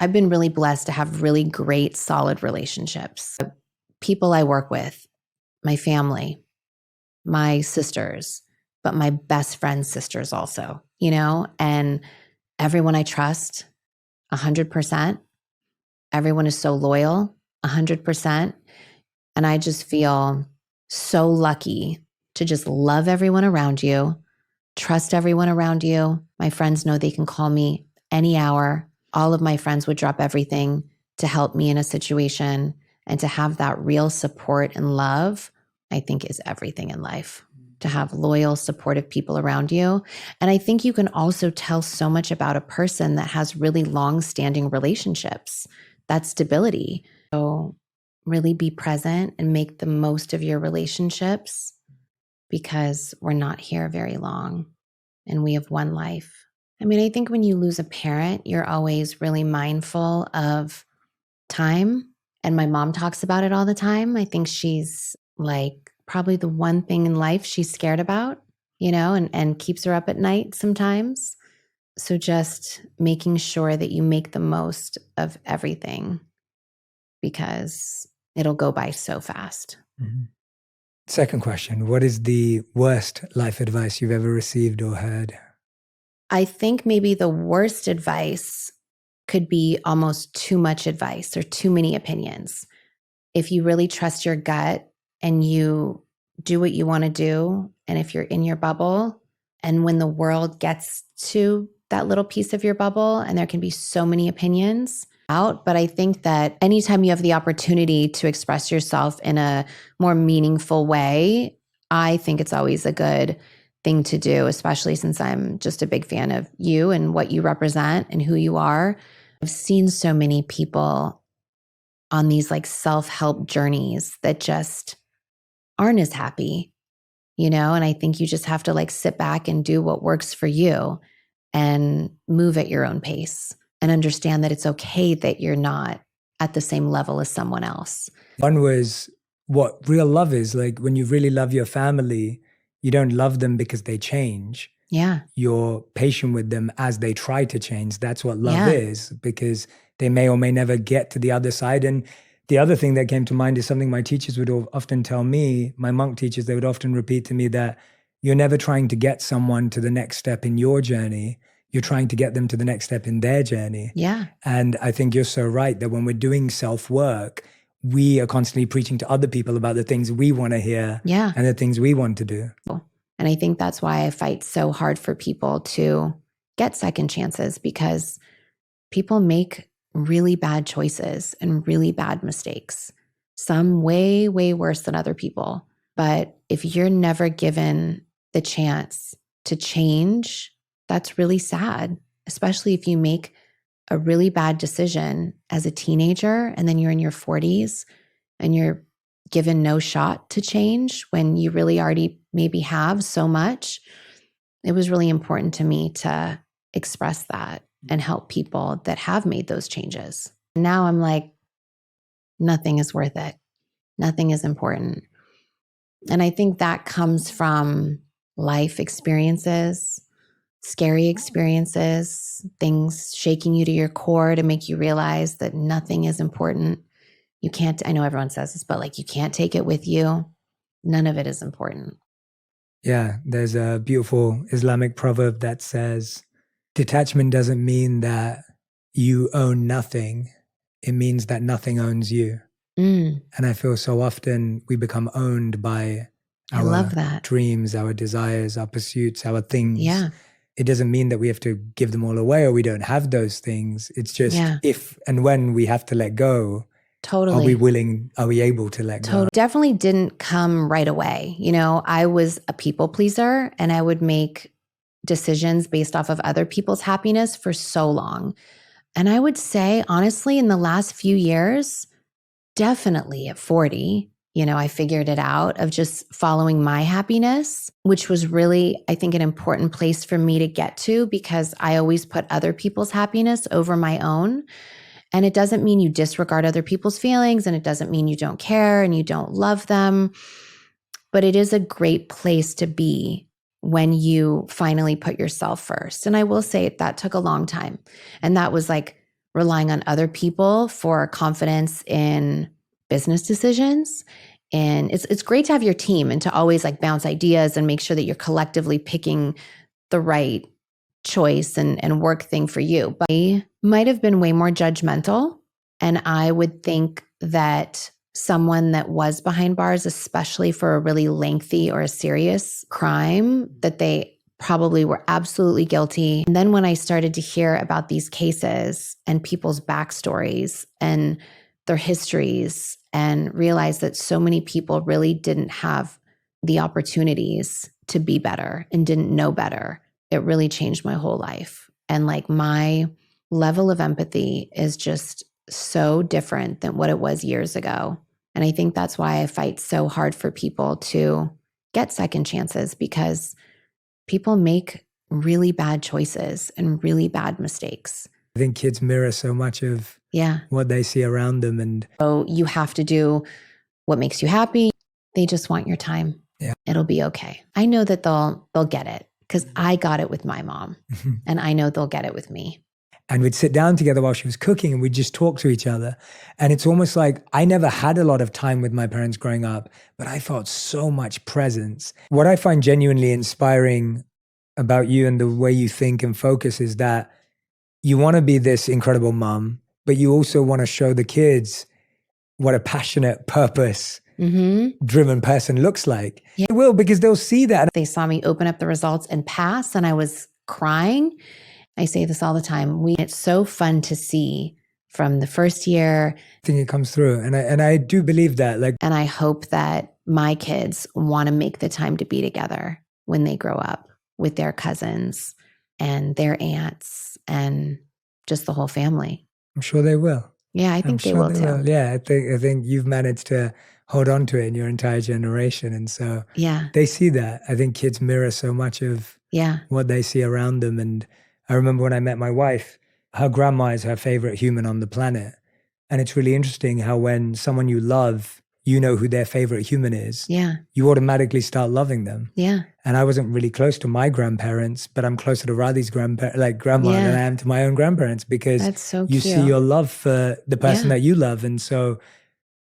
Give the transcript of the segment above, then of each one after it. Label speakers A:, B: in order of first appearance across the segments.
A: I've been really blessed to have really great, solid relationships. People I work with, my family, my sisters, but my best friend's sisters also, and everyone I trust 100%. Everyone is so loyal 100%. And I just feel so lucky to just love everyone around you, trust everyone around you. My friends know they can call me any hour. All of my friends would drop everything to help me in a situation, and to have that real support and love, I think is everything in life. To have loyal, supportive people around you. And I think you can also tell so much about a person that has really long-standing relationships, that stability. So really be present and make the most of your relationships, because we're not here very long and we have one life. I mean, I think when you lose a parent, you're always really mindful of time. And my mom talks about it all the time. I think she's like probably the one thing in life she's scared about, and keeps her up at night sometimes. So just making sure that you make the most of everything, because it'll go by so fast.
B: Mm-hmm. Second question, what is the worst life advice you've ever received or heard?
A: I think maybe the worst advice could be almost too much advice or too many opinions. If you really trust your gut and you do what you want to do, and if you're in your bubble, and when the world gets to that little piece of your bubble, and there can be so many opinions out, but I think that anytime you have the opportunity to express yourself in a more meaningful way, I think it's always a good thing to do, especially since I'm just a big fan of you and what you represent and who you are. I've seen so many people on these like self-help journeys that just aren't as happy, and I think you just have to like sit back and do what works for you and move at your own pace, and understand that it's okay that you're not at the same level as someone else.
B: One was what real love is. Like when you really love your family, you don't love them because they change.
A: Yeah.
B: You're patient with them as they try to change. That's what love is, because they may or may never get to the other side. And the other thing that came to mind is something my teachers would often tell me, my monk teachers, they would often repeat to me that you're never trying to get someone to the next step in your journey. You're trying to get them to the next step in their journey.
A: Yeah.
B: And I think you're so right that when we're doing self-work, we are constantly preaching to other people about the things we want to hear and the things we want to do.
A: And I think that's why I fight so hard for people to get second chances, because people make really bad choices and really bad mistakes, some way, way worse than other people. But if you're never given the chance to change, that's really sad, especially if you make a really bad decision as a teenager and then you're in your 40s and you're given no shot to change when you really already maybe have so much. It was really important to me to express that and help people that have made those changes. Now I'm like, nothing is worth it. Nothing is important. And I think that comes from life experiences, scary experiences, things shaking you to your core to make you realize that nothing is important. You can't, I know everyone says this, but like you can't take it with you. None of it is important.
B: Yeah, there's a beautiful Islamic proverb that says, detachment doesn't mean that you own nothing. It means that nothing owns you. And I feel so often we become owned by our dreams, our desires, our pursuits, our things.
A: Yeah.
B: It doesn't mean that we have to give them all away or we don't have those things. It's just if and when we have to let go,
A: totally.
B: Are we willing, are we able to let go?
A: Definitely didn't come right away. I was a people pleaser and I would make decisions based off of other people's happiness for so long. And I would say, honestly, in the last few years, definitely at 40, I figured it out of just following my happiness, which was really, I think, an important place for me to get to, because I always put other people's happiness over my own. And it doesn't mean you disregard other people's feelings, and it doesn't mean you don't care and you don't love them. But it is a great place to be when you finally put yourself first. And I will say that took a long time. And that was like relying on other people for confidence in business decisions. And it's great to have your team and to always like bounce ideas and make sure that you're collectively picking the right choice and work thing for you. But I might have been way more judgmental. And I would think that someone that was behind bars, especially for a really lengthy or a serious crime, that they probably were absolutely guilty. And then when I started to hear about these cases and people's backstories and their histories and realized that so many people really didn't have the opportunities to be better and didn't know better, it really changed my whole life. And like my level of empathy is just so different than what it was years ago. And I think that's why I fight so hard for people to get second chances, because people make really bad choices and really bad mistakes.
B: I think kids mirror so much of what they see around them. And
A: so you have to do what makes you happy. They just want your time.
B: Yeah.
A: It'll be okay. I know that they'll get it because I got it with my mom and I know they'll get it with me.
B: And we'd sit down together while she was cooking and we'd just talk to each other. And it's almost like I never had a lot of time with my parents growing up, but I felt so much presence. What I find genuinely inspiring about you and the way you think and focus is that you want to be this incredible mom, but you also want to show the kids what a passionate, purpose-driven person looks like. Yeah. They will, because they'll see that.
A: They saw me open up the results and pass, and I was crying. I say this all the time. It's so fun to see from the first year.
B: I think it comes through. And I do believe that.
A: And I hope that my kids want to make the time to be together when they grow up with their cousins and their aunts and just the whole family.
B: I'm sure they will.
A: Yeah, I think they will too.
B: Yeah, I think you've managed to hold on to it in your entire generation. And so they see that. I think kids mirror so much of what they see around them. And I remember when I met my wife, her grandma is her favorite human on the planet. And it's really interesting how when someone you love, you know who their favorite human is. Yeah. You automatically start loving them. Yeah. And I wasn't really close to my grandparents, but I'm closer to Radhi's grandma than I am to my own grandparents, because
A: that's so
B: you
A: cute.
B: see your love for the person that you love. And so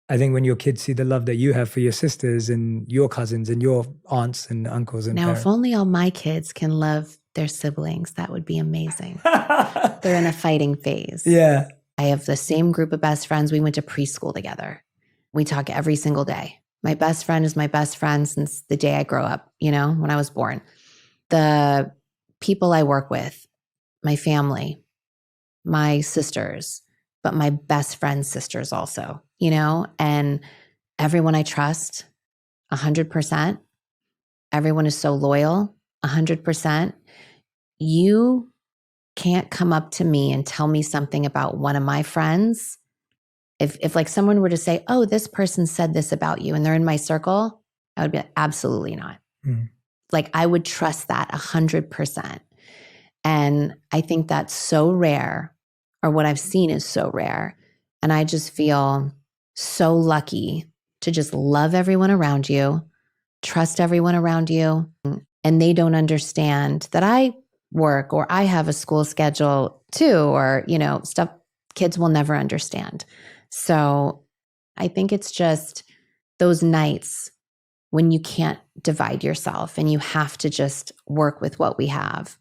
B: I think when your kids see the love that you have for your sisters and your cousins and your aunts and uncles and parents.
A: If only all my kids can love their siblings, that would be amazing. They're in a fighting phase.
B: Yeah.
A: I have the same group of best friends. We went to preschool together. We talk every single day. My best friend is my best friend since the day I grew up, when I was born. The people I work with, my family, my sisters, but my best friend's sisters also, and everyone I trust 100%. Everyone is so loyal 100%. You can't come up to me and tell me something about one of my friends. If like someone were to say, oh, this person said this about you and they're in my circle, I would be like, absolutely not. Like I would trust that 100%. And I think that's so rare, or what I've seen is so rare. And I just feel so lucky to just love everyone around you, trust everyone around you. And they don't understand that I work or I have a school schedule too, or, stuff kids will never understand. So I think it's just those nights when you can't divide yourself and you have to just work with what we have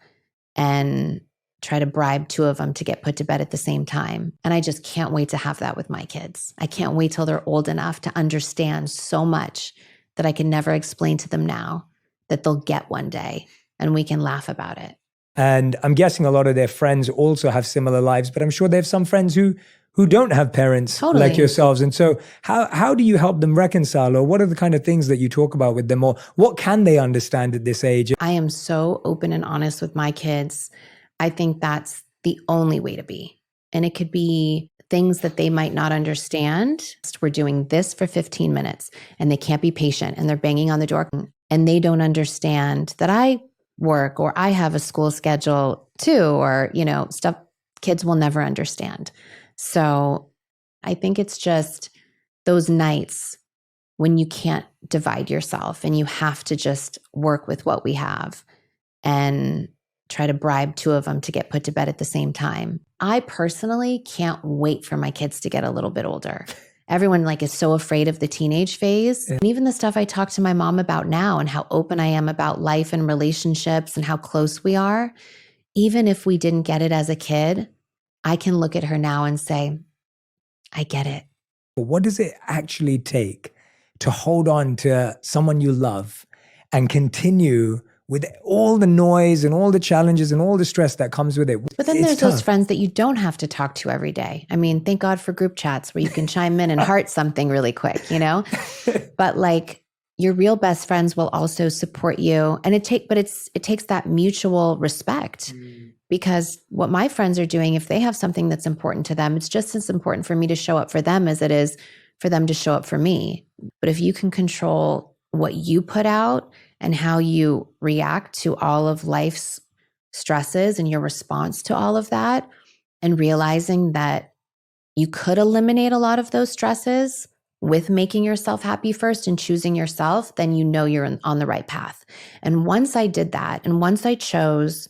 A: and try to bribe two of them to get put to bed at the same time. And I just can't wait to have that with my kids. I can't wait till they're old enough to understand so much that I can never explain to them now, that they'll get one day and we can laugh about it.
B: And I'm guessing a lot of their friends also have similar lives, but I'm sure they have some friends who don't have parents like yourselves. And so how do you help them reconcile, or what are the kind of things that you talk about with them, or what can they understand at this age?
A: I am so open and honest with my kids. I think that's the only way to be. And it could be things that they might not understand. We're doing this for 15 minutes and they can't be patient and they're banging on the door and they don't understand that I work or I have a school schedule too, or, stuff kids will never understand. So I think it's just those nights when you can't divide yourself and you have to just work with what we have and try to bribe two of them to get put to bed at the same time. I personally can't wait for my kids to get a little bit older. Everyone like is so afraid of the teenage phase. And even the stuff I talk to my mom about now and how open I am about life and relationships and how close we are, even if we didn't get it as a kid, I can look at her now and say, I get it.
B: But what does it actually take to hold on to someone you love and continue with all the noise and all the challenges and all the stress that comes with it?
A: But then
B: It's
A: there's
B: tough.
A: those friends that you don't have to talk to every day. I mean, thank God for group chats where you can chime in and heart something really quick, you know? But like your real best friends will also support you. And it takes that mutual respect. Because what my friends are doing, if they have something that's important to them, it's just as important for me to show up for them as it is for them to show up for me. But if you can control what you put out and how you react to all of life's stresses and your response to all of that, and realizing that you could eliminate a lot of those stresses with making yourself happy first and choosing yourself, then you know you're on the right path. And once I did that, and once I chose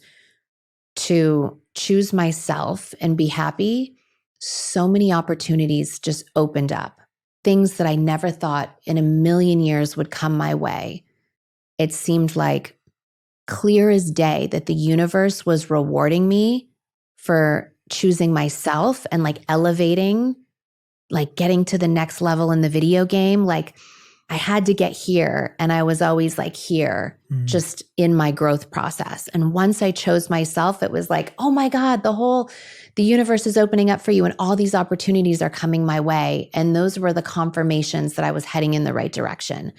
A: to choose myself and be happy, so many opportunities just opened up. Things that I never thought in a million years would come my way. It seemed like clear as day that the universe was rewarding me for choosing myself and like elevating, like getting to the next level in the video game. Like I had to get here, and I was always like here, just in my growth process. And once I chose myself, it was like, oh my God, the universe is opening up for you and all these opportunities are coming my way. And those were the confirmations that I was heading in the right direction.